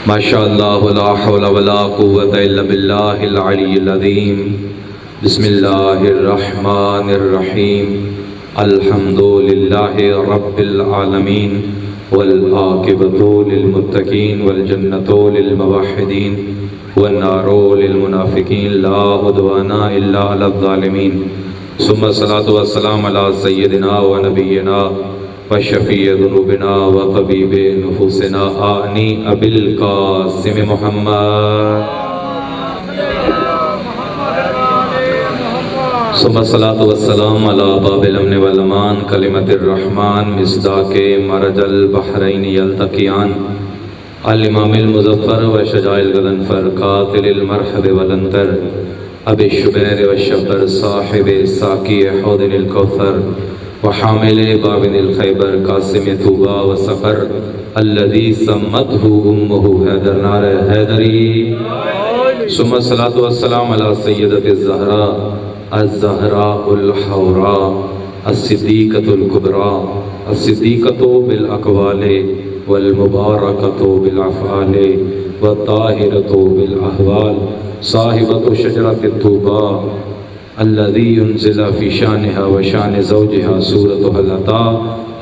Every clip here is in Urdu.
ماشاء اللہ لا حول ولا قوة الا باللہ العلی العظیم۔ بسم اللہ الرحمن الرحیم۔ الحمد للہ رب العالمین والعاقبۃ للمتقین والجنۃ للموحدین والنار للمنافقین لا عدوان الا علی الظالمین۔ ثم الصلاۃ والسلام علی سیدنا و نبینا وشفیع ذنوبنا وطبیب نفوسنا آنی ابی القاسم محمد۔ ثم الصلاۃ والسلام علی باب الامن والامان کلمۃ الرحمن مصداق مرج البحرین یلتقیان الامام المظفر وشجاع الغضنفر قاتل المرحب والانتر ابی الشبیر والشبر صاحب ساقی حوض الکوثر وحامل بابن الخیبر قاسم طوبہ وسفر الذي سمته امه حیدر نار حیدری۔ ثم الصلاۃ والسلام علی سیدۃ الزہراء الحوراء الصدیقۃ الکبریٰ الصدیقۃ بالاقوال والمبارکۃ بالافعال والطاہرۃ بالاحوال صاحبۃ شجرۃ الطوبہ الذي ينزل في شانها وشان زوجها سورة العطاء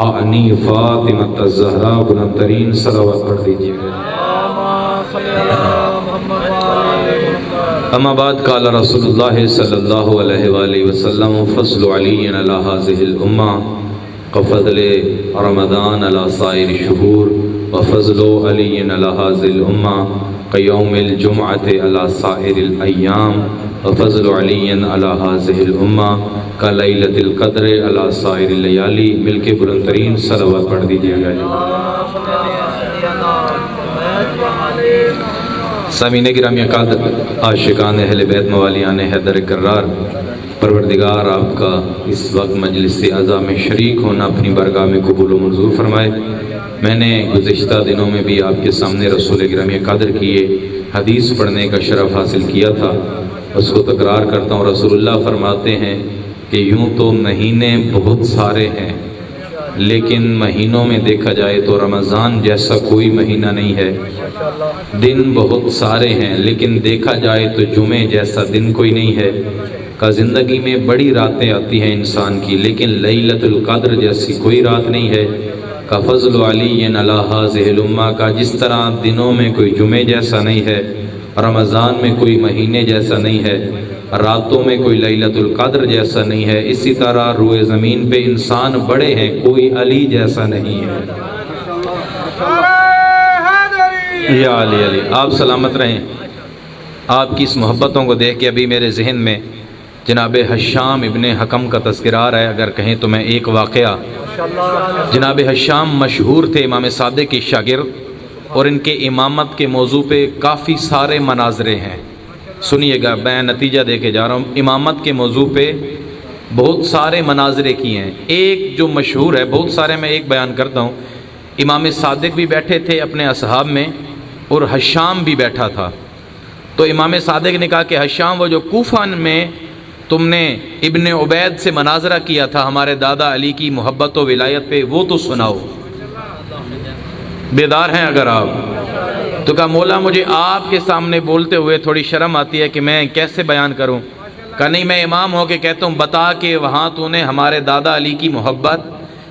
اعنی فاطمۃ الزہراء بلندترین صلوات پڑھ دیجیے گا۔ اما بعد قال رسول اللہ صلی اللہ علیہ وآلہ وسلم فضل علی علی هذه الامہ كفضل رمضان على سائر الشهور وفضل علی علی هذه الامہ كيوم الجمعة على سائر الایام وفضل علی علی هذه الامہ كلیلۃ القدر علی سائر اللیالی۔ مل کے بلندترین صلوات پڑھ دیجیے گا۔ سامعین گرامی قدر، عاشقان اہل بیت موالیان حیدر کرار، پروردگار آپ کا اس وقت مجلس اعزا میں شریک ہونا اپنی برگاہ میں قبول و منظور فرمائے۔ میں نے گزشتہ دنوں میں بھی آپ کے سامنے رسول گرامی قدر کیے حدیث پڑھنے کا شرف حاصل کیا تھا، اس کو تکرار کرتا ہوں۔ رسول اللہ فرماتے ہیں کہ یوں تو مہینے بہت سارے ہیں، لیکن مہینوں میں دیکھا جائے تو رمضان جیسا کوئی مہینہ نہیں ہے۔ دن بہت سارے ہیں، لیکن دیکھا جائے تو جمعے جیسا دن کوئی نہیں ہے۔ کا زندگی میں بڑی راتیں آتی ہیں انسان کی، لیکن لیلۃ القدر جیسی کوئی رات نہیں ہے۔ کا فضل علی علی هذه الامہ کا جس طرح دنوں میں کوئی جمعے جیسا نہیں ہے، رمضان میں کوئی مہینے جیسا نہیں ہے، راتوں میں کوئی لیلۃ القدر جیسا نہیں ہے، اسی طرح روئے زمین پہ انسان بڑے ہیں، کوئی علی جیسا نہیں ہے۔ یا علی علی، آپ سلامت رہیں۔ آپ کی اس محبتوں کو دیکھ کے ابھی میرے ذہن میں جناب حشام ابن حکم کا تذکرہ آ رہا ہے۔ اگر کہیں تو میں ایک واقعہ، جناب حشام مشہور تھے امام صادق کے شاگرد، اور ان کے امامت کے موضوع پہ کافی سارے مناظرے ہیں۔ سنیے گا، میں نتیجہ دے کے جا رہا ہوں۔ امامت کے موضوع پہ بہت سارے مناظرے کیے ہیں۔ ایک جو مشہور ہے، بہت سارے میں ایک بیان کرتا ہوں۔ امام صادق بھی بیٹھے تھے اپنے اصحاب میں، اور حشام بھی بیٹھا تھا۔ تو امام صادق نے کہا کہ حشام، وہ جو کوفہ میں تم نے ابن عبید سے مناظرہ کیا تھا ہمارے دادا علی کی محبت و ولایت پہ، وہ تو سناؤ۔ بیدار ہیں اگر آپ؟ تو کہا مولا مجھے آپ کے سامنے بولتے ہوئے تھوڑی شرم آتی ہے کہ میں کیسے بیان کروں۔ کہا نہیں، میں امام ہو کے کہتا ہوں، بتا کہ وہاں تو نے ہمارے دادا علی کی محبت،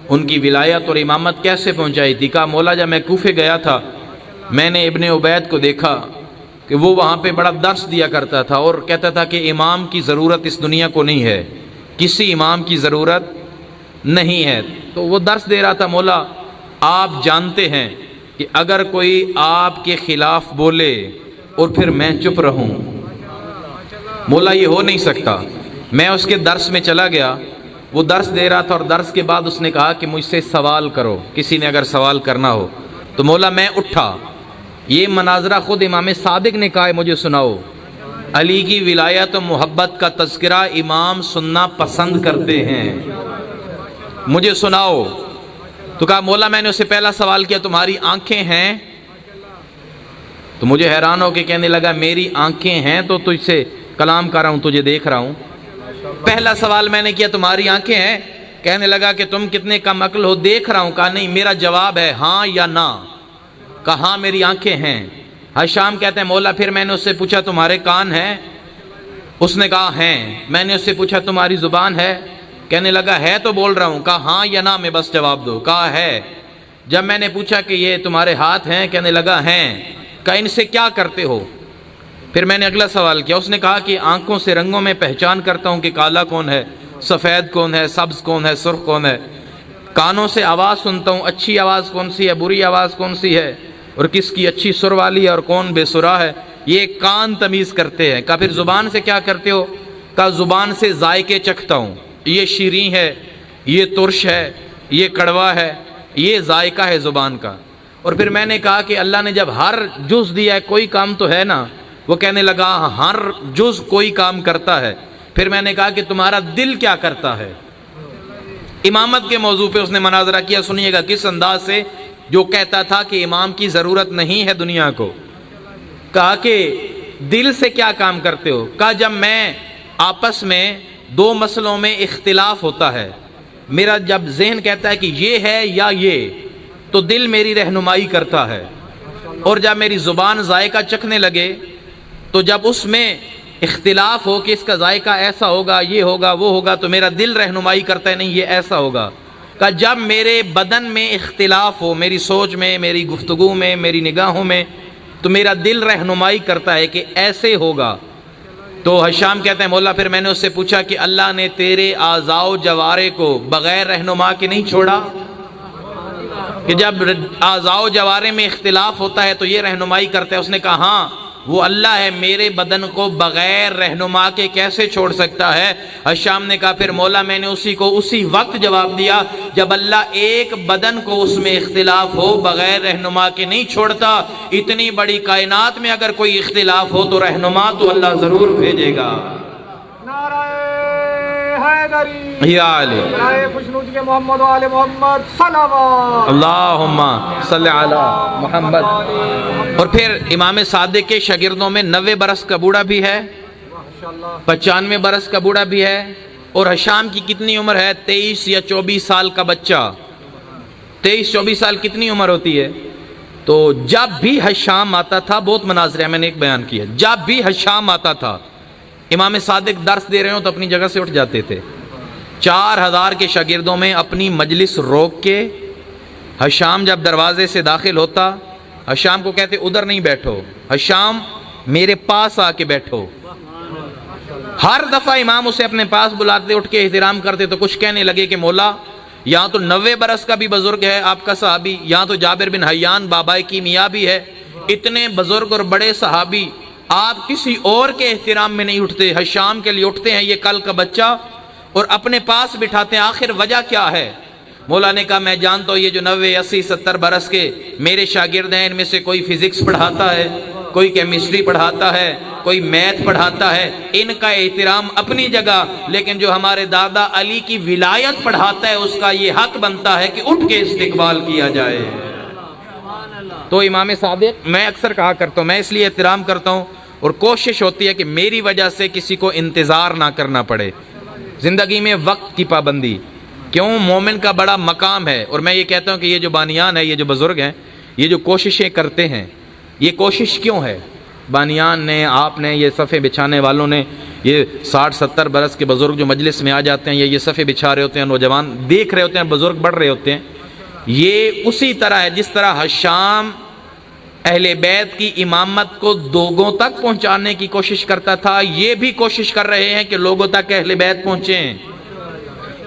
ان کی ولایت اور امامت کیسے پہنچائی تھی۔ کہا مولا جب میں کوفے گیا تھا، میں نے ابن عبید کو دیکھا کہ وہ وہاں پہ بڑا درس دیا کرتا تھا، اور کہتا تھا کہ امام کی ضرورت اس دنیا کو نہیں ہے، کسی امام کی ضرورت نہیں ہے۔ تو وہ درس دے رہا تھا، مولا آپ جانتے ہیں کہ اگر کوئی آپ کے خلاف بولے اور پھر میں چپ رہوں، مولا یہ ہو نہیں سکتا۔ میں اس کے درس میں چلا گیا، وہ درس دے رہا تھا، اور درس کے بعد اس نے کہا کہ مجھ سے سوال کرو، کسی نے اگر سوال کرنا ہو تو۔ مولا میں اٹھا، یہ مناظرہ خود امام صادق نے کہا ہے، مجھے سناؤ۔ علی کی ولایت و محبت کا تذکرہ امام سننا پسند کرتے ہیں، مجھے سناؤ۔ تو کہا مولا میں نے اسے پہلا سوال کیا، تمہاری آنکھیں ہیں؟ تو مجھے حیران ہو کے کہنے لگا میری آنکھیں ہیں تو تجھ سے کلام کر رہا ہوں، تجھے دیکھ رہا ہوں۔ پہلا سوال میں نے کیا تمہاری آنکھیں ہیں؟ کہنے لگا کہ تم کتنے کم عقل ہو، دیکھ رہا ہوں۔ کہا نہیں، میرا جواب ہے ہاں یا نہ۔ کہا ہاں میری آنکھیں ہیں۔ ہشام کہتے ہیں مولا پھر میں نے اس سے پوچھا تمہارے کان ہیں؟ اس نے کہا ہیں۔ میں نے اس سے پوچھا تمہاری زبان ہے؟ کہنے لگا ہے تو بول رہا ہوں۔ کہا ہاں یا نہ میں بس جواب دو۔ کہا ہے۔ جب میں نے پوچھا کہ یہ تمہارے ہاتھ ہیں؟ کہنے لگا ہیں۔ کہا ان سے کیا کرتے ہو؟ پھر میں نے اگلا سوال کیا۔ اس نے کہا کہ آنکھوں سے رنگوں میں پہچان کرتا ہوں کہ کالا کون ہے، سفید کون ہے، سبز کون ہے، سرخ کون ہے۔ کانوں سے آواز سنتا ہوں، اچھی آواز کون سی ہے، بری آواز کون سی ہے، اور کس کی اچھی سر والی ہے اور کون بے سرا ہے، یہ کان تمیز کرتے ہیں۔ کہا پھر زبان سے کیا کرتے ہو؟ کہا زبان سے ذائقے چکھتا ہوں، یہ شیریں ہے، یہ ترش ہے، یہ کڑوا ہے، یہ ذائقہ ہے زبان کا۔ اور پھر میں نے کہا کہ اللہ نے جب ہر جز دیا ہے کوئی کام تو ہے نا؟ وہ کہنے لگا ہر جز کوئی کام کرتا ہے۔ پھر میں نے کہا کہ تمہارا دل کیا کرتا ہے؟ امامت کے موضوع پہ اس نے مناظرہ کیا، سنیے گا کس انداز سے، جو کہتا تھا کہ امام کی ضرورت نہیں ہے دنیا کو۔ کہا کہ دل سے کیا کام کرتے ہو؟ کہا جب میں آپس میں دو مسئلوں میں اختلاف ہوتا ہے، میرا جب ذہن کہتا ہے کہ یہ ہے یا یہ، تو دل میری رہنمائی کرتا ہے، اور جب میری زبان ذائقہ چکھنے لگے تو جب اس میں اختلاف ہو کہ اس کا ذائقہ ایسا ہوگا، یہ ہوگا، وہ ہوگا، تو میرا دل رہنمائی کرتا ہے نہیں یہ ایسا ہوگا۔ کہ جب میرے بدن میں اختلاف ہو، میری سوچ میں، میری گفتگو میں، میری نگاہوں میں، تو میرا دل رہنمائی کرتا ہے کہ ایسے ہوگا۔ تو ہشام کہتے ہیں مولا پھر میں نے اس سے پوچھا کہ اللہ نے تیرے اعضاء و جوارے کو بغیر رہنما کے نہیں چھوڑا؟ کہ جب اعضاء و جوارے میں اختلاف ہوتا ہے تو یہ رہنمائی کرتا ہے۔ اس نے کہا ہاں وہ اللہ ہے، میرے بدن کو بغیر رہنما کے کیسے چھوڑ سکتا ہے؟ ہشام نے کہا پھر مولا میں نے اسی کو اسی وقت جواب دیا جب اللہ ایک بدن کو اس میں اختلاف ہو بغیر رہنما کے نہیں چھوڑتا۔ اتنی بڑی کائنات میں اگر کوئی اختلاف ہو تو رہنما تو اللہ ضرور بھیجے گا۔ یا علی محمد و آل محمد صلوات اللہم صلی علی محمد۔ اور پھر امام صادق کے شاگردوں میں 90 برس کا بوڑھا بھی ہے، 95 برس کا بوڑھا بھی ہے، اور ہشام کی کتنی عمر ہے؟ 23 یا 24 سال کا بچہ۔ 23-24 سال کتنی عمر ہوتی ہے؟ تو جب بھی ہشام آتا تھا، بہت مناظرہ میں نے ایک بیان کیا، جب بھی ہشام آتا تھا امام صادق درس دے رہے ہوں تو اپنی جگہ سے اٹھ جاتے تھے۔ 4000 کے شاگردوں میں اپنی مجلس روک کے ہشام جب دروازے سے داخل ہوتا، ہشام کو کہتے ادھر نہیں بیٹھو، ہشام میرے پاس آ کے بیٹھو۔ ہر دفعہ امام اسے اپنے پاس بلاتے، اٹھ کے احترام کرتے، تو کچھ کہنے لگے کہ مولا یہاں تو 90 برس کا بھی بزرگ ہے آپ کا صحابی، یہاں تو جابر بن حیان بابا کیمیا بھی ہے، اتنے بزرگ اور بڑے صحابی، آپ کسی اور کے احترام میں نہیں اٹھتے، ہشام کے لیے اٹھتے ہیں، یہ کل کا بچہ، اور اپنے پاس بٹھاتے ہیں، آخر وجہ کیا ہے؟ مولا نے کہا میں جانتا ہوں یہ جو 90 80 70 برس کے میرے شاگرد ہیں، ان میں سے کوئی فزکس پڑھاتا ہے، کوئی کیمسٹری پڑھاتا ہے، کوئی میتھ پڑھاتا ہے، ان کا احترام اپنی جگہ، لیکن جو ہمارے دادا علی کی ولایت پڑھاتا ہے اس کا یہ حق بنتا ہے کہ اٹھ کے استقبال کیا جائے۔ تو امام صادق میں اکثر کہا کرتا ہوں، میں اس لیے احترام کرتا ہوں اور کوشش ہوتی ہے کہ میری وجہ سے کسی کو انتظار نہ کرنا پڑے۔ زندگی میں وقت کی پابندی کیوں مومن کا بڑا مقام ہے، اور میں یہ کہتا ہوں کہ یہ جو بانیان ہے، یہ جو بزرگ ہیں، یہ جو کوششیں کرتے ہیں، یہ کوشش کیوں ہے؟ بانیان نے، آپ نے، یہ صفحے بچھانے والوں نے، یہ 60-70 برس کے بزرگ جو مجلس میں آ جاتے ہیں، یہ صفحے بچھا رہے ہوتے ہیں، نوجوان دیکھ رہے ہوتے ہیں، بزرگ بڑھ رہے ہوتے ہیں، یہ اسی طرح ہے جس طرح ہشام اہل بیت کی امامت کو لوگوں تک پہنچانے کی کوشش کرتا تھا، یہ بھی کوشش کر رہے ہیں کہ لوگوں تک اہل بیت پہنچیں۔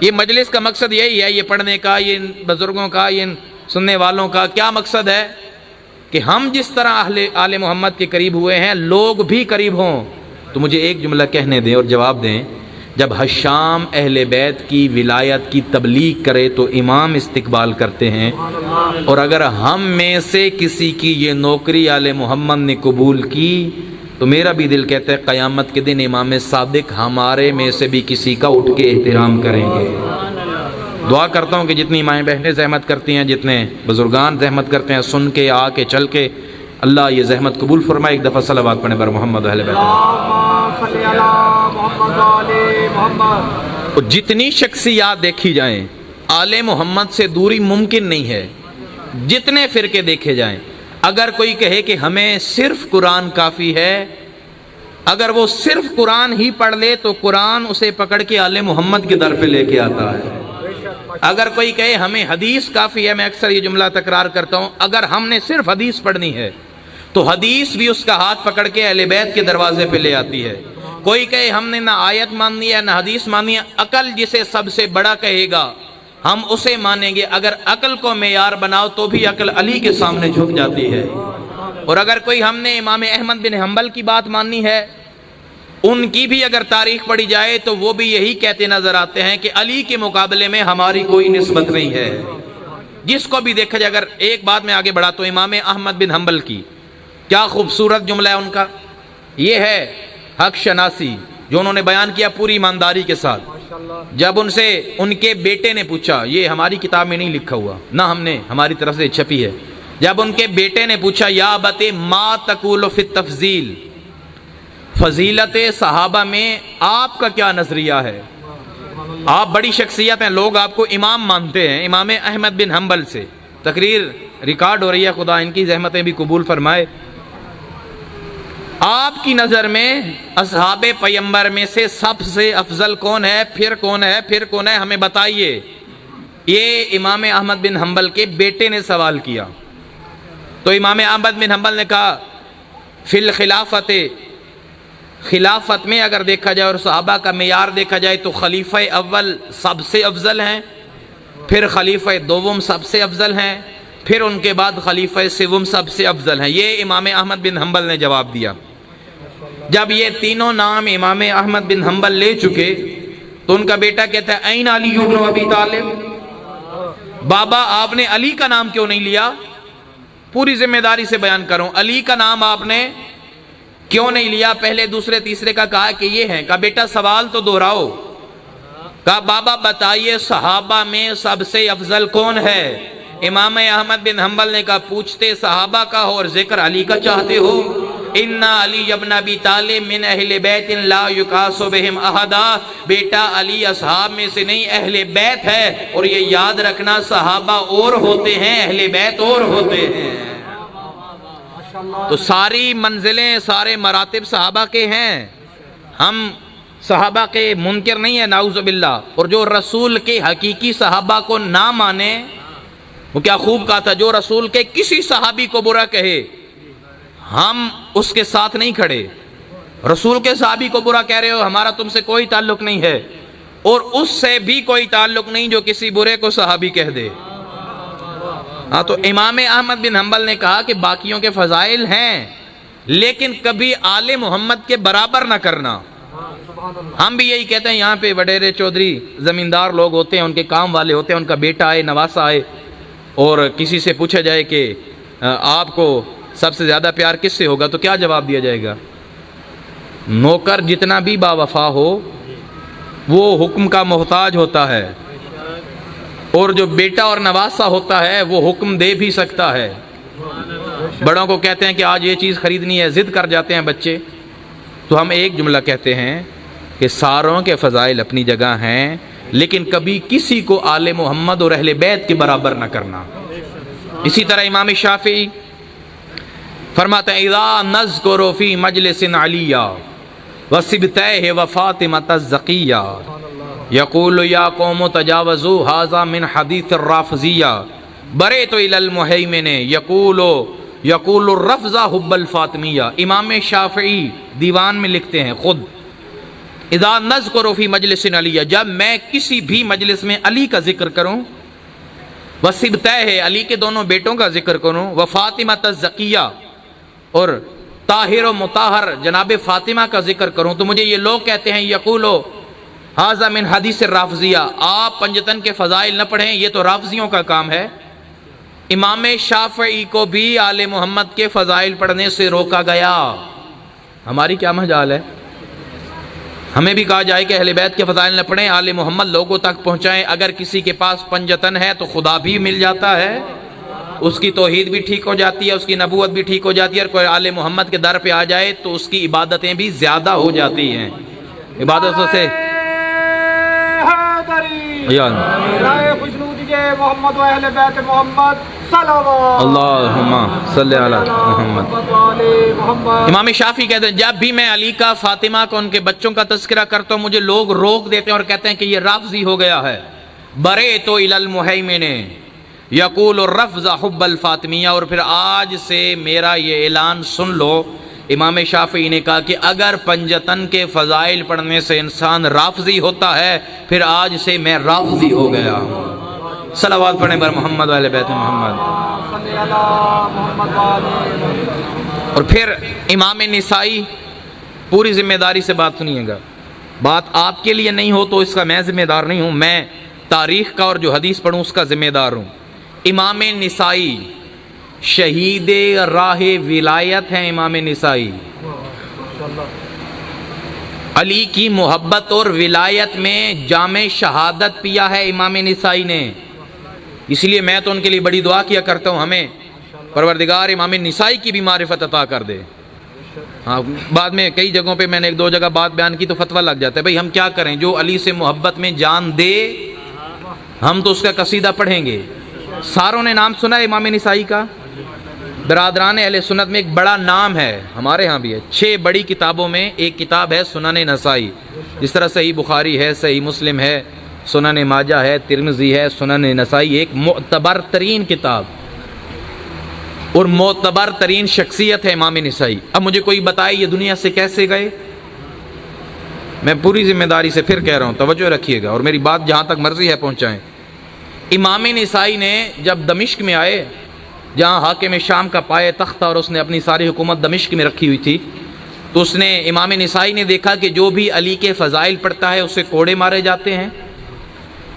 یہ مجلس کا مقصد یہی ہے، یہ پڑھنے کا، یہ بزرگوں کا، یہ سننے والوں کا کیا مقصد ہے؟ کہ ہم جس طرح آل محمد کے قریب ہوئے ہیں، لوگ بھی قریب ہوں۔ تو مجھے ایک جملہ کہنے دیں اور جواب دیں، جب ہشام اہل بیت کی ولایت کی تبلیغ کرے تو امام استقبال کرتے ہیں، اور اگر ہم میں سے کسی کی یہ نوکری آل محمد نے قبول کی تو میرا بھی دل کہتا ہے قیامت کے دن امام صادق ہمارے میں سے بھی کسی کا اٹھ کے احترام کریں گے۔ دعا کرتا ہوں کہ جتنی مائیں بہنیں زحمت کرتی ہیں، جتنے بزرگان زحمت کرتے ہیں، سن کے، آ کے، چل کے، اللہ یہ زحمت قبول فرمائے۔ ایک دفعہ صلوات پڑھیں بر محمد اہل بیت۔ اور جتنی شخصیات دیکھی جائیں، آل محمد سے دوری ممکن نہیں ہے، جتنے فرقے دیکھے جائیں، اگر کوئی کہے کہ ہمیں صرف قرآن کافی ہے، اگر وہ صرف قرآن ہی پڑھ لے تو قرآن اسے پکڑ کے آل محمد کے در پہ لے کے آتا ہے۔ اگر کوئی کہے ہمیں حدیث کافی ہے، میں اکثر یہ جملہ تکرار کرتا ہوں، اگر ہم نے صرف حدیث پڑھنی ہے تو حدیث بھی اس کا ہاتھ پکڑ کے اہل بیت کے دروازے پہ لے آتی ہے۔ کوئی کہے ہم نے نہ آیت ماننی ہے نہ حدیث ماننی ہے، عقل جسے سب سے بڑا کہے گا ہم اسے مانیں گے۔ اگر عقل کو معیار بناؤ تو بھی عقل علی کے سامنے جھک جاتی ہے۔ اور اگر کوئی ہم نے امام احمد بن حنبل کی بات ماننی ہے، ان کی بھی اگر تاریخ پڑھی جائے تو وہ بھی یہی کہتے نظر آتے ہیں کہ علی کے مقابلے میں ہماری کوئی نسبت نہیں ہے۔ جس کو بھی دیکھا جائے، اگر ایک بات میں آگے بڑھا تو امام احمد بن حنبل کی کیا خوبصورت جملہ ہے ان کا، یہ ہے حق شناسی جو انہوں نے بیان کیا پوری ایمانداری کے ساتھ۔ جب ان سے ان کے بیٹے نے پوچھا، یہ ہماری کتاب میں نہیں لکھا ہوا، نہ ہم نے ہماری طرف سے چھپی ہے، جب ان کے بیٹے نے پوچھا یا ابت ما تقول فی التفضیل، فضیلت صحابہ میں آپ کا کیا نظریہ ہے؟ آپ بڑی شخصیت ہیں، لوگ آپ کو امام مانتے ہیں، امام احمد بن حنبل سے تقریر ریکارڈ ہو رہی ہے، خدا ان کی زحمتیں بھی قبول فرمائے۔ آپ کی نظر میں اصحاب پیغمبر میں سے سب سے افضل کون ہے، پھر کون ہے، پھر کون ہے، ہمیں بتائیے۔ یہ امام احمد بن حنبل کے بیٹے نے سوال کیا تو امام احمد بن حنبل نے کہا فی الخلافت، خلافت میں اگر دیکھا جائے اور صحابہ کا معیار دیکھا جائے تو خلیفہ اول سب سے افضل ہیں، پھر خلیفہ دوم سب سے افضل ہیں، پھر ان کے بعد خلیفہ سوم سب سے افضل ہیں۔ یہ امام احمد بن حنبل نے جواب دیا۔ جب یہ تینوں نام امام احمد بن حنبل لے چکے تو ان کا بیٹا کہتا ہے این علی بن ابی طالب، بابا آپ نے علی کا نام کیوں نہیں لیا؟ پوری ذمہ داری سے بیان کروں، علی کا نام آپ نے کیوں نہیں لیا؟ پہلے دوسرے تیسرے کا کہا کہ یہ ہے، کہا بیٹا سوال تو دہراؤ، کہا بابا بتائیے صحابہ میں سب سے افضل کون ہے؟ امام احمد بن حنبل نے کہا پوچھتے صحابہ کا ہو اور ذکر علی کا چاہتے ہو؟ ان علی ابن ابی طالب من اہل بیت لا یقاس بہم احدا، بیٹا علی اصحاب میں سے نہیں اہل بیت ہے، اور یہ یاد رکھنا صحابہ اور ہوتے ہیں اہل بیت اور ہوتے ہیں۔ تو ساری منزلیں سارے مراتب صحابہ کے ہیں، ہم صحابہ کے منکر نہیں ہیں نعوذ باللہ۔ اور جو رسول کے حقیقی صحابہ کو نہ مانے، وہ کیا خوب کہا تھا، جو رسول کے کسی صحابی کو برا کہے ہم اس کے ساتھ نہیں کھڑے۔ رسول کے صحابی کو برا کہہ رہے ہو، ہمارا تم سے کوئی تعلق نہیں ہے، اور اس سے بھی کوئی تعلق نہیں جو کسی برے کو صحابی کہہ دے۔ ہاں، تو امام احمد بن حنبل نے کہا کہ باقیوں کے فضائل ہیں لیکن کبھی آل محمد کے برابر نہ کرنا۔ ہم بھی یہی کہتے ہیں، یہاں پہ وڈیرے چودھری زمیندار لوگ ہوتے ہیں، ان کے کام والے ہوتے ہیں، ان کا بیٹا آئے نواسا آئے اور کسی سے پوچھا جائے کہ آپ کو سب سے زیادہ پیار کس سے ہوگا تو کیا جواب دیا جائے گا؟ نوکر جتنا بھی با وفا ہو وہ حکم کا محتاج ہوتا ہے، اور جو بیٹا اور نواسا ہوتا ہے وہ حکم دے بھی سکتا ہے۔ بڑوں کو کہتے ہیں کہ آج یہ چیز خریدنی ہے، ضد کر جاتے ہیں بچے، تو ہم ایک جملہ کہتے ہیں کہ ساروں کے فضائل اپنی جگہ ہیں لیکن کبھی کسی کو آل محمد اور اہل بیت کے برابر نہ کرنا۔ اسی طرح امام شافعی فرماتے ہیں اذا نذکر فی مجلس علیہ وصبتہ وفاطمۃ الزکیہ یقول یا قوم تجاوزوا ھذا من حدیث الرافضیہ بریت الی المہیمن یقول الرفض حب الفاطمیہ۔ امام شافعی دیوان میں لکھتے ہیں خود، اذا نذکر فی مجلس علیہ، جب میں کسی بھی مجلس میں علی کا ذکر کروں، وصبتہ ہے علی کے دونوں بیٹوں کا ذکر کروں، وفاطمۃ الزکیہ اور طاہر و مطہر جناب فاطمہ کا ذکر کروں، تو مجھے یہ لوگ کہتے ہیں یقولو ھذا من حدیث الرافضیہ، آپ پنجتن کے فضائل نہ پڑھیں، یہ تو رافضیوں کا کام ہے۔ امام شافعی کو بھی آل محمد کے فضائل پڑھنے سے روکا گیا۔ ہماری کیا مجال ہے؟ ہمیں بھی کہا جائے کہ اہل بیت کے فضائل نہ پڑھیں، آل محمد لوگوں تک پہنچائیں۔ اگر کسی کے پاس پنجتن ہے تو خدا بھی مل جاتا ہے، اس کی توحید بھی ٹھیک ہو جاتی ہے، اس کی نبوت بھی ٹھیک ہو جاتی ہے، اور کوئی آل محمد کے در پہ آ جائے تو اس کی عبادتیں بھی زیادہ ہو جاتی ہیں۔ عبادتوں سے خوشنودی محمد و اہل بیت محمد صلوات اللہم صلی علی محمد۔ وآل محمد۔ امام شافعی کہتے ہیں جب بھی میں علی کا، فاطمہ کا، ان کے بچوں کا تذکرہ کرتا ہوں مجھے لوگ روک دیتے ہیں اور کہتے ہیں کہ یہ رافضی ہو گیا ہے۔ بریت الی المہیمن یقول الرفض حب الفاطمیہ، اور پھر آج سے میرا یہ اعلان سن لو، امام شافعی نے کہا کہ اگر پنجتن کے فضائل پڑھنے سے انسان رافضی ہوتا ہے پھر آج سے میں رافضی ہو گیا ہوں۔ صلوات پڑھیں بر محمد والے بیت محمد۔ صلی علی محمد وآل محمد۔ اور پھر امام نسائی، پوری ذمہ داری سے بات سنیے گا، بات آپ کے لیے نہیں ہو تو اس کا میں ذمہ دار نہیں ہوں، میں تاریخ کا اور جو حدیث پڑھوں اس کا ذمہ دار ہوں۔ امام نسائی شہید راہ ولایت ہیں۔ امام نسائی علی کی محبت اور ولایت میں جام شہادت پیا ہے امام نسائی نے، اس لیے میں تو ان کے لیے بڑی دعا کیا کرتا ہوں، ہمیں پروردگار امام نسائی کی بھی معرفت عطا کر دے۔ ہاں، بعد میں کئی جگہوں پہ میں نے ایک دو جگہ بات بیان کی تو فتویٰ لگ جاتا ہے، بھئی ہم کیا کریں، جو علی سے محبت میں جان دے ہم تو اس کا قصیدہ پڑھیں گے۔ ساروں نے نام سنا ہے امام نسائی کا؟ برادران اہل سنت میں ایک بڑا نام ہے، ہمارے ہاں بھی ہے، 6 بڑی کتابوں میں ایک کتاب ہے سنن نسائی، جس طرح صحیح بخاری ہے، صحیح مسلم ہے، سنن ماجہ ہے، ترمذی ہے، سنن نسائی، ایک معتبر ترین کتاب اور معتبر ترین شخصیت ہے امام نسائی۔ اب مجھے کوئی بتائے یہ دنیا سے کیسے گئے؟ میں پوری ذمہ داری سے پھر کہہ رہا ہوں، توجہ رکھیے گا اور میری بات جہاں تک مرضی ہے پہنچائیں۔ امام نسائی نے جب دمشق میں آئے، جہاں حاکم شام کا پائے تخت اور اس نے اپنی ساری حکومت دمشق میں رکھی ہوئی تھی، تو اس نے امام نسائی نے دیکھا کہ جو بھی علی کے فضائل پڑھتا ہے اسے کوڑے مارے جاتے ہیں،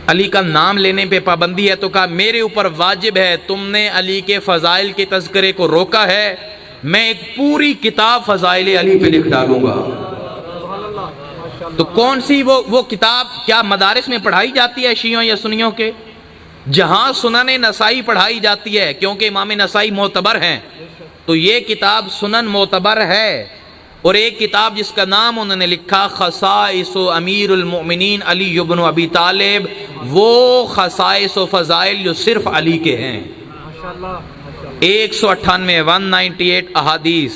علی کا نام لینے پہ پابندی ہے، تو کہا میرے اوپر واجب ہے، تم نے علی کے فضائل کے تذکرے کو روکا ہے، میں ایک پوری کتاب فضائل علی پہ لکھ ڈالوں گا۔ تو کون سی وہ کتاب کیا مدارس میں پڑھائی جاتی ہے شیعوں یا سنیوں کے؟ جہاں سنن نسائی پڑھائی جاتی ہے، کیونکہ امام نسائی معتبر ہیں تو یہ کتاب سنن معتبر ہے۔ اور ایک کتاب جس کا نام انہوں نے لکھا خصائص و امیر المؤمنین علی بن ابی طالب، وہ خصائص و فضائل جو صرف علی کے ہیں، 198 احادیث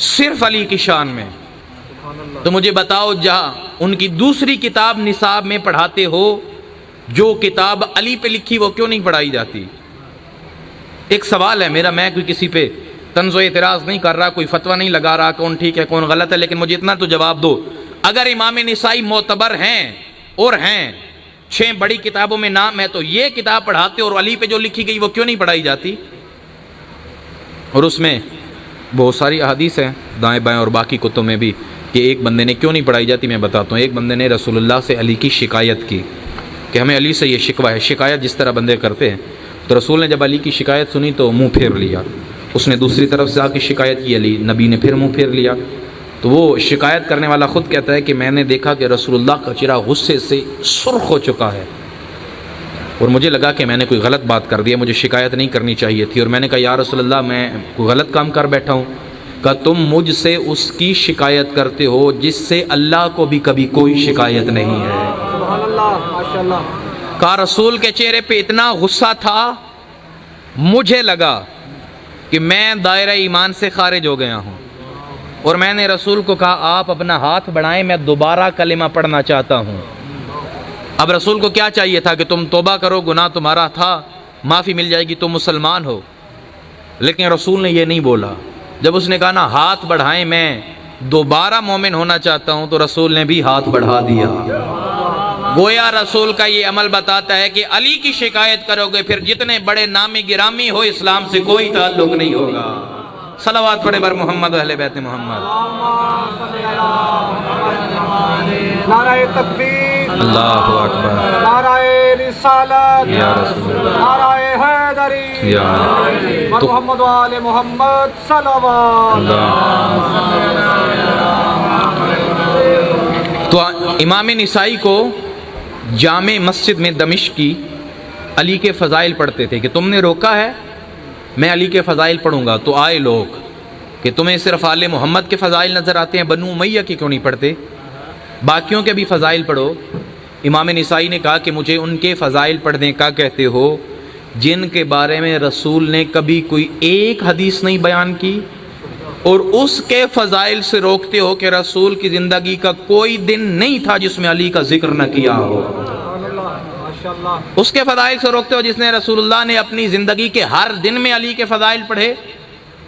صرف علی کی شان میں۔ تو مجھے بتاؤ جہاں ان کی دوسری کتاب نصاب میں پڑھاتے ہو، جو کتاب علی پہ لکھی وہ کیوں نہیں پڑھائی جاتی؟ ایک سوال ہے میرا، میں کوئی کسی پہ طنز و اعتراض نہیں کر رہا، کوئی فتویٰ نہیں لگا رہا کون ٹھیک ہے کون غلط ہے، لیکن مجھے اتنا تو جواب دو، اگر امام نسائی معتبر ہیں اور ہیں 6 بڑی کتابوں میں نام ہے، تو یہ کتاب پڑھاتے اور علی پہ جو لکھی گئی وہ کیوں نہیں پڑھائی جاتی؟ اور اس میں بہت ساری احادیث ہیں دائیں بائیں اور باقی کتب میں بھی کہ ایک بندے نے کیوں نہیں پڑھائی جاتی میں بتاتا ہوں۔ ایک بندے نے رسول اللہ سے علی کی شکایت کی کہ ہمیں علی سے یہ شکوہ ہے، شکایت جس طرح بندے کرتے ہیں، تو رسول نے جب علی کی شکایت سنی تو منہ پھیر لیا۔ اس نے دوسری طرف سے آ کے شکایت کی، علی نبی نے پھر منہ پھیر لیا۔ تو وہ شکایت کرنے والا خود کہتا ہے کہ میں نے دیکھا کہ رسول اللہ کا چہرہ غصے سے سرخ ہو چکا ہے اور مجھے لگا کہ میں نے کوئی غلط بات کر دیا، مجھے شکایت نہیں کرنی چاہیے تھی، اور میں نے کہا یا رسول اللہ میں کوئی غلط کام کر بیٹھا ہوں؟ کہا تم مجھ سے اس کی شکایت کرتے ہو جس سے اللہ کو بھی کبھی کوئی شکایت نہیں ہے۔ سبحان اللہ، ماشاءاللہ۔ کہا رسول کے چہرے پہ اتنا غصہ تھا، مجھے لگا کہ میں دائرہ ایمان سے خارج ہو گیا ہوں، اور میں نے رسول کو کہا آپ اپنا ہاتھ بڑھائیں، میں دوبارہ کلمہ پڑھنا چاہتا ہوں۔ اب رسول کو کیا چاہیے تھا کہ تم توبہ کرو، گناہ تمہارا تھا، معافی مل جائے گی، تم مسلمان ہو، لیکن رسول نے یہ نہیں بولا۔ جب اس نے کہا نا ہاتھ بڑھائیں میں دوبارہ مومن ہونا چاہتا ہوں، تو رسول نے بھی ہاتھ بڑھا دیا۔ گویا رسول کا یہ عمل بتاتا ہے کہ علی کی شکایت کرو گے پھر جتنے بڑے نامی گرامی ہو اسلام سے کوئی تعلق نہیں ہوگا۔ صلوات پڑھے بر محمد و اہل بیت محمد۔ نعرہ تکبیر، اللہ اکبر، نعرہ رسالت، یا رسول اللہ، نعرہ حیدری، یا رسول بر محمد و آل محمد صلوات۔ تو امام نسائی کو جامع مسجد میں دمشق کی علی کے فضائل پڑھتے تھے کہ تم نے روکا ہے، میں علی کے فضائل پڑھوں گا۔ تو آئے لوگ کہ تمہیں صرف آل محمد کے فضائل نظر آتے ہیں، بنو امیہ کے کیوں نہیں پڑھتے؟ باقیوں کے بھی فضائل پڑھو۔ امام نسائی نے کہا کہ مجھے ان کے فضائل پڑھنے کا کہتے ہو جن کے بارے میں رسول نے کبھی کوئی ایک حدیث نہیں بیان کی اور اس کے فضائل سے روکتے ہو کہ رسول کی زندگی کا کوئی دن نہیں تھا جس میں علی کا ذکر نہ کیا ہو. اس کے فضائل سے روکتے ہو جس نے رسول اللہ نے اپنی زندگی کے ہر دن میں علی کے فضائل پڑھے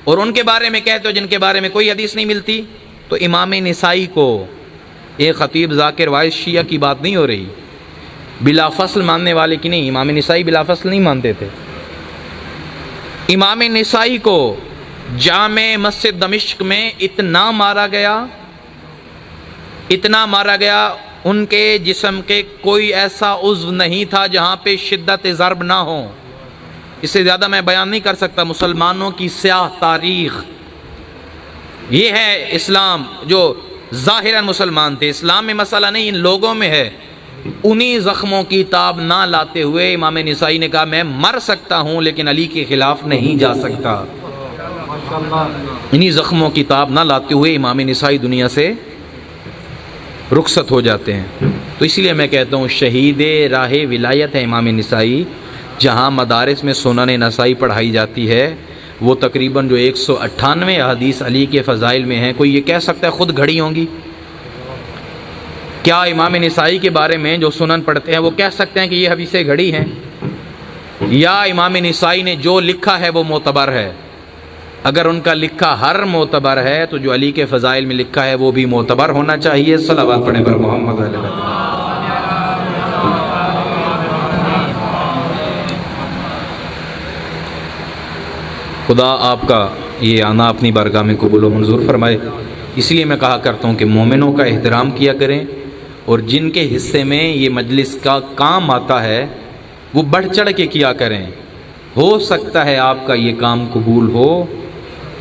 اور ان کے بارے میں کہتے ہو جن کے بارے میں کوئی حدیث نہیں ملتی. تو امام نسائی کو ایک خطیب ذاکر وائس شیعہ کی بات نہیں ہو رہی، بلا فصل ماننے والے کی نہیں. امام نسائی بلا فصل نہیں مانتے تھے. امام نسائی کو جامع مسجد دمشق میں اتنا مارا گیا ان کے جسم کے کوئی ایسا عضو نہیں تھا جہاں پہ شدت ضرب نہ ہو. اس سے زیادہ میں بیان نہیں کر سکتا. مسلمانوں کی سیاہ تاریخ یہ ہے. اسلام جو ظاہراً مسلمان تھے، اسلام میں مسئلہ نہیں، ان لوگوں میں ہے. انہی زخموں کی تاب نہ لاتے ہوئے امام نسائی نے کہا میں مر سکتا ہوں لیکن علی کے خلاف نہیں جا سکتا. انہی زخموں کی تاب نہ لاتے ہوئے امام نسائی دنیا سے رخصت ہو جاتے ہیں. تو اس لیے میں کہتا ہوں شہید راہ ولایت ہے امام نسائی. جہاں مدارس میں سنن نسائی پڑھائی جاتی ہے وہ تقریباً جو 198 احادیث علی کے فضائل میں ہیں، کوئی یہ کہہ سکتا ہے خود گھڑی ہوں گی؟ کیا امام نسائی کے بارے میں جو سنن پڑھتے ہیں وہ کہہ سکتے ہیں کہ یہ حدیثیں گھڑی ہیں؟ یا امام نسائی نے جو لکھا ہے وہ معتبر ہے؟ اگر ان کا لکھا ہر معتبر ہے تو جو علی کے فضائل میں لکھا ہے وہ بھی معتبر ہونا چاہیے. صلوات پڑھیں پر محمد علیہ وسلم. خدا آپ کا یہ آنا اپنی بارگاہ میں قبول و منظور فرمائے. اس لیے میں کہا کرتا ہوں کہ مومنوں کا احترام کیا کریں اور جن کے حصے میں یہ مجلس کا کام آتا ہے وہ بڑھ چڑھ کے کیا کریں. ہو سکتا ہے آپ کا یہ کام قبول ہو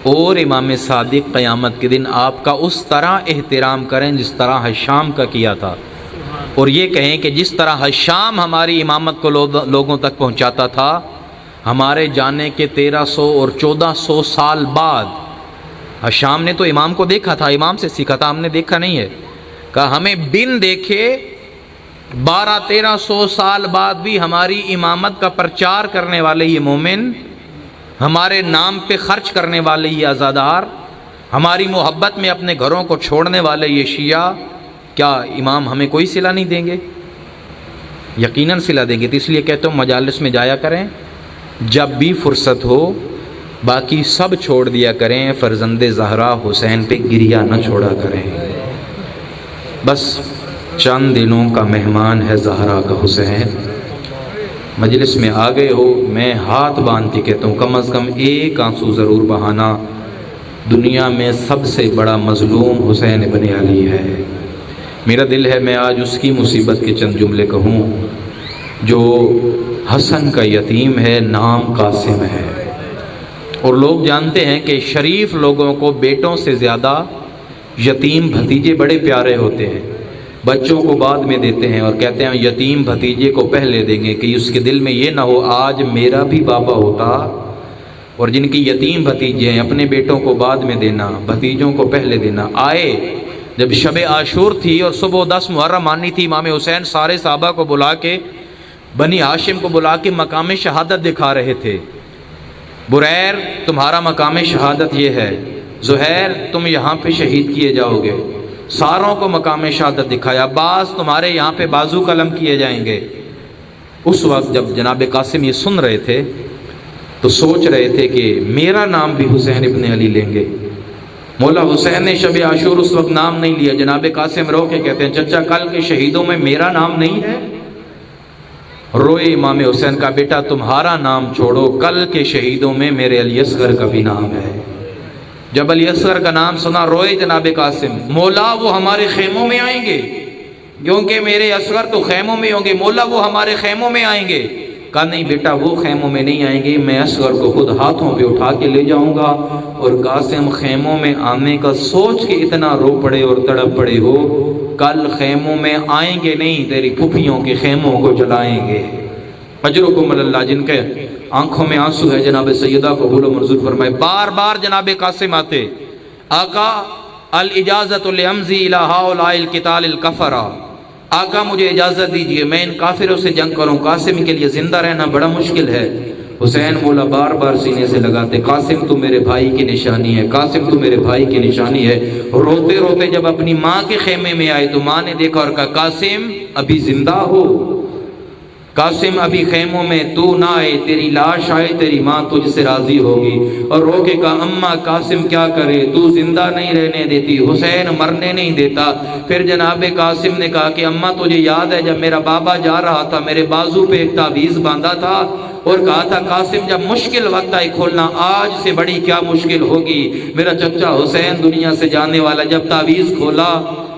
اور امام صادق قیامت کے دن آپ کا اس طرح احترام کریں جس طرح حشام کا کیا تھا، اور یہ کہیں کہ جس طرح حشام ہماری امامت کو لوگوں تک پہنچاتا تھا، ہمارے جانے کے 1300 اور 1400 سال بعد حشام نے تو امام کو دیکھا تھا، امام سے سیکھا تھا، ہم نے دیکھا نہیں ہے. کہا ہمیں بن دیکھے 1200-1300 سال بعد بھی ہماری امامت کا پرچار کرنے والے یہ مومن، ہمارے نام پہ خرچ کرنے والے یہ عزادار، ہماری محبت میں اپنے گھروں کو چھوڑنے والے یہ شیعہ، کیا امام ہمیں کوئی صلہ نہیں دیں گے؟ یقیناً صلہ دیں گے. تو اس لیے کہتا ہوں مجالس میں جایا کریں جب بھی فرصت ہو، باقی سب چھوڑ دیا کریں، فرزند زہرا حسین پہ گریہ نہ چھوڑا کریں. بس چند دنوں کا مہمان ہے زہرا کا حسین. مجلس میں آ گئے ہو، میں ہاتھ باندھ کے کہتا ہوں کم از کم ایک آنسو ضرور بہانا. دنیا میں سب سے بڑا مظلوم حسین ابن علی ہے. میرا دل ہے میں آج اس کی مصیبت کے چند جملے کہوں جو حسن کا یتیم ہے، نام قاسم ہے. اور لوگ جانتے ہیں کہ شریف لوگوں کو بیٹوں سے زیادہ یتیم بھتیجے بڑے پیارے ہوتے ہیں. بچوں کو بعد میں دیتے ہیں اور کہتے ہیں یتیم بھتیجے کو پہلے دیں گے کہ اس کے دل میں یہ نہ ہو آج میرا بھی بابا ہوتا. اور جن کی یتیم بھتیجے ہیں اپنے بیٹوں کو بعد میں دینا، بھتیجوں کو پہلے دینا. آئے جب شب عاشور تھی اور صبح 10 محرم آنی تھی، امام حسین سارے صحابہ کو بلا کے، بنی ہاشم کو بلا کے مقام شہادت دکھا رہے تھے. بریر تمہارا مقام شہادت یہ ہے، زہیر تم یہاں پہ شہید کیے جاؤ گے. ساروں کو مقام شہادت دکھایا. عباس تمہارے یہاں پہ بازو قلم کیے جائیں گے. اس وقت جب جناب قاسم یہ سن رہے تھے تو سوچ رہے تھے کہ میرا نام بھی حسین ابن علی لیں گے. مولا حسین نے شب عاشور اس وقت نام نہیں لیا. جناب قاسم رو کے کہتے ہیں چچا کل کے شہیدوں میں میرا نام نہیں ہے؟ روئے امام حسین کا بیٹا تمہارا نام چھوڑو، کل کے شہیدوں میں میرے علی اصغر کا بھی نام ہے. جب علی اصغر کا نام سنا روئے جناب قاسم. مولا وہ ہمارے خیموں میں آئیں گے کیونکہ میرے اصغر تو خیموں میں ہوں گے. مولا وہ ہمارے خیموں میں آئیں گے. کہا نہیں بیٹا وہ خیموں میں نہیں آئیں گے، میں اصغر کو خود ہاتھوں پہ اٹھا کے لے جاؤں گا. اور قاسم خیموں میں آنے کا سوچ کے اتنا رو پڑے اور تڑپ پڑے ہو، کل خیموں میں آئیں گے نہیں، تیری پھپھیوں کے خیموں کو جلائیں گے. اجرکم اللہ. جن کے آنکھوں میں آنسو ہے جناب سیدہ کو قبول و منظور فرمائے. بار بار جناب قاسم آتے، آقا الاجازت لامضی الی ہؤلاء القتال الکفرہ، آقا مجھے اجازت دیجئے میں ان کافروں سے جنگ کروں. قاسم کے لیے زندہ رہنا بڑا مشکل ہے. حسین مولا بار بار سینے سے لگاتے، قاسم تو میرے بھائی کی نشانی ہے، قاسم تو میرے بھائی کی نشانی ہے۔ روتے روتے جب اپنی ماں کے خیمے میں آئے تو ماں نے دیکھا اور کہا قاسم ابھی زندہ ہو، قاسم ابھی خیموں میں تو نہ آئے، تیری لاش آئے تیری ماں تجھ سے راضی ہوگی۔ اور رو کے کہا اماں قاسم کیا کرے، تو زندہ نہیں رہنے دیتی، حسین مرنے نہیں دیتا۔ پھر جناب قاسم نے کہا کہ اماں تجھے یاد ہے جب میرا بابا جا رہا تھا میرے بازو پہ ایک تعویذ باندھا تھا اور کہا تھا قاسم جب مشکل وقت آئے کھولنا، آج سے بڑی کیا مشکل ہوگی، میرا چچا حسین دنیا سے جانے والا۔ جب تعویذ کھولا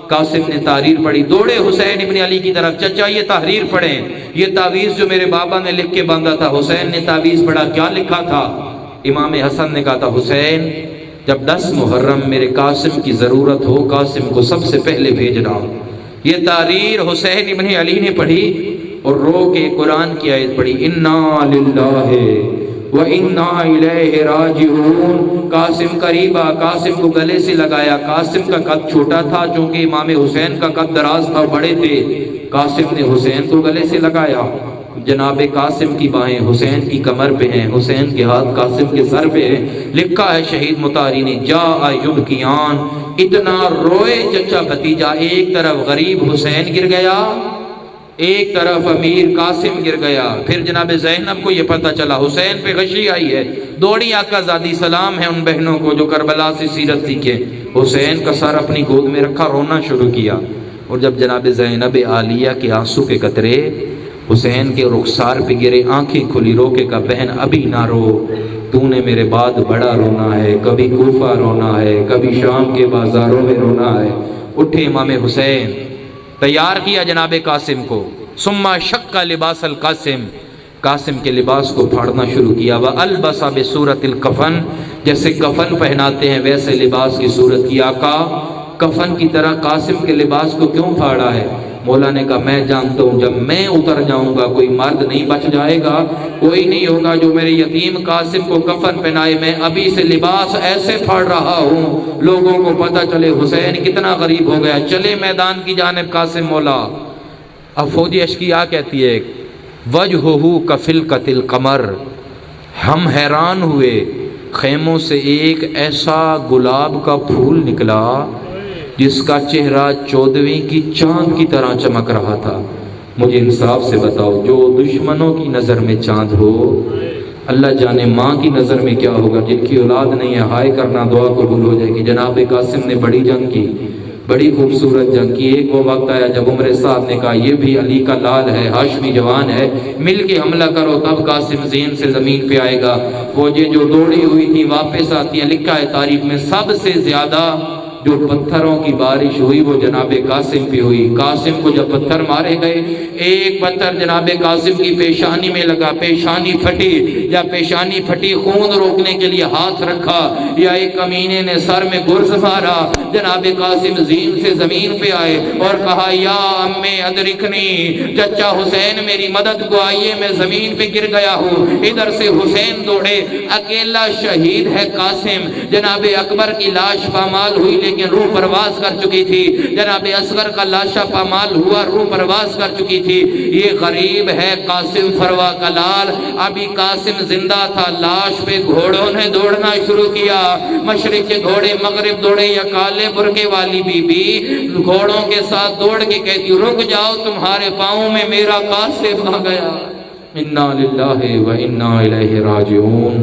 قاسم نے تحریر پڑھی، دوڑے حسین ابن علی کی طرف، چچا یہ تحریر پڑھیں، یہ تعویذ جو میرے بابا نے لکھ کے باندھا تھا۔ حسین نے تعویذ پڑھا، کیا لکھا تھا؟ امام حسن نے کہا تھا حسین جب 10 محرم میرے قاسم کی ضرورت ہو قاسم کو سب سے پہلے بھیجنا۔ یہ تحریر حسین ابن علی نے پڑھی اور رو کے قرآن کی آیت پڑھی، انا للہ وَإِنَّا إِلَيْهِ رَاجِعُونَ۔ قاسم قریبا، قاسم کو گلے سے لگایا۔ قاسم کا قد چھوٹا تھا چونکہ امام حسین کا قد دراز تھا، بڑے تھے۔ قاسم نے حسین کو گلے سے لگایا، جناب قاسم کی باہیں حسین کی کمر پہ ہیں، حسین کے ہاتھ قاسم کے سر پہ ہیں۔ لکھا ہے شہید مطاری نے جاء یبکیان، اتنا روئے چچا بھتیجا، ایک طرف غریب حسین گر گیا ایک طرف امیر قاسم گر گیا۔ پھر جناب زینب کو یہ پتہ چلا حسین پہ غشی آئی ہے، دوڑی آقا زادی سلام ہے ان بہنوں کو جو کربلا سے سیرت سیکھے۔ حسین کا سر اپنی گود میں رکھا، رونا شروع کیا۔ اور جب جناب زینب عالیہ کے آنسو کے قطرے حسین کے رخسار پہ گرے، آنکھیں کھلی، رو کے کہا بہن ابھی نہ رو، تو نے میرے بعد بڑا رونا ہے، کبھی کوفہ رونا ہے، کبھی شام کے بازاروں میں رونا ہے۔ اٹھے امام حسین، تیار کیا جناب قاسم کو، ثم شق لباس القاسم، قاسم کے لباس کو پھاڑنا شروع کیا۔ وَأَلْبَسَ بِصُورَةِ الْكَفَنِ، جیسے کفن پہناتے ہیں ویسے لباس کی صورت کی۔ آقا کفن کی طرح قاسم کے لباس کو کیوں پھاڑا ہے؟ مولا نے کہا میں جانتا ہوں جب میں اتر جاؤں گا کوئی مرد نہیں بچ جائے گا، کوئی نہیں ہوگا جو میرے یتیم قاسم کو کفن پہنائے۔ میں ابھی سے لباس ایسے پھاڑ رہا ہوں لوگوں کو پتہ چلے حسین کتنا غریب ہو گیا۔ چلے میدان کی جانب قاسم مولا۔ اب فوجی اشقیاء کہتی ہے وجہہ کفلقۃ القمر، ہم حیران ہوئے، خیموں سے ایک ایسا گلاب کا پھول نکلا جس کا چہرہ 14ویں کی چاند کی طرح چمک رہا تھا۔ مجھے انصاف سے بتاؤ جو دشمنوں کی نظر میں چاند ہو، اللہ جانے ماں کی نظر میں کیا ہوگا جن کی اولاد نہیں ہے، ہائے کرنا دعا قبول ہو جائے گی۔ جناب قاسم نے بڑی جنگ کی، بڑی خوبصورت جنگ کی۔ ایک وہ وقت آیا جب عمر صاحب نے کہا یہ بھی علی کا لال ہے، ہاشمی جوان ہے، مل کے حملہ کرو تب قاسم زین سے زمین پہ آئے گا۔ فوجیں جو دوڑی ہوئی تھی واپس آتی ہیں، لکھا ہے تاریخ میں سب سے زیادہ جو پتھروں کی بارش ہوئی وہ جناب قاسم پہ ہوئی۔ قاسم کو جب پتھر مارے گئے، ایک پتھر جناب قاسم کی پیشانی میں لگا، پیشانی پھٹی، یا پیشانی پھٹی خون روکنے کے لیے ہاتھ رکھا، یا ایک کمینے نے سر میں گرز مارا۔ جناب قاسم زین سے زمین پہ آئے اور کہا یا امی ادرکنی، چچا حسین میری مدد کو آئیے، میں زمین پہ گر گیا ہوں۔ ادھر سے حسین دوڑے، اکیلا شہید ہے قاسم۔ جناب اکبر کی لاش پامال ہوئی لیکن روح پرواز کر چکی تھی، جناب اصغر کا لاشا پامال ہوا، روح پرواز کر چکی تھی۔ یہ غریب ہے قاسم فروا کا لال، ابھی قاسم زندہ تھا، لاش پہ گھوڑوں نے دوڑنا شروع کیا۔ مشرق کے گھوڑے مغرب دوڑے، یا کالے برقے والی بی بی گھوڑوں کے ساتھ دوڑ کے کہتی رک جاؤ تمہارے پاؤں میں میرا قاسم آ گیا۔ انا للہ و انا الیہ راجعون۔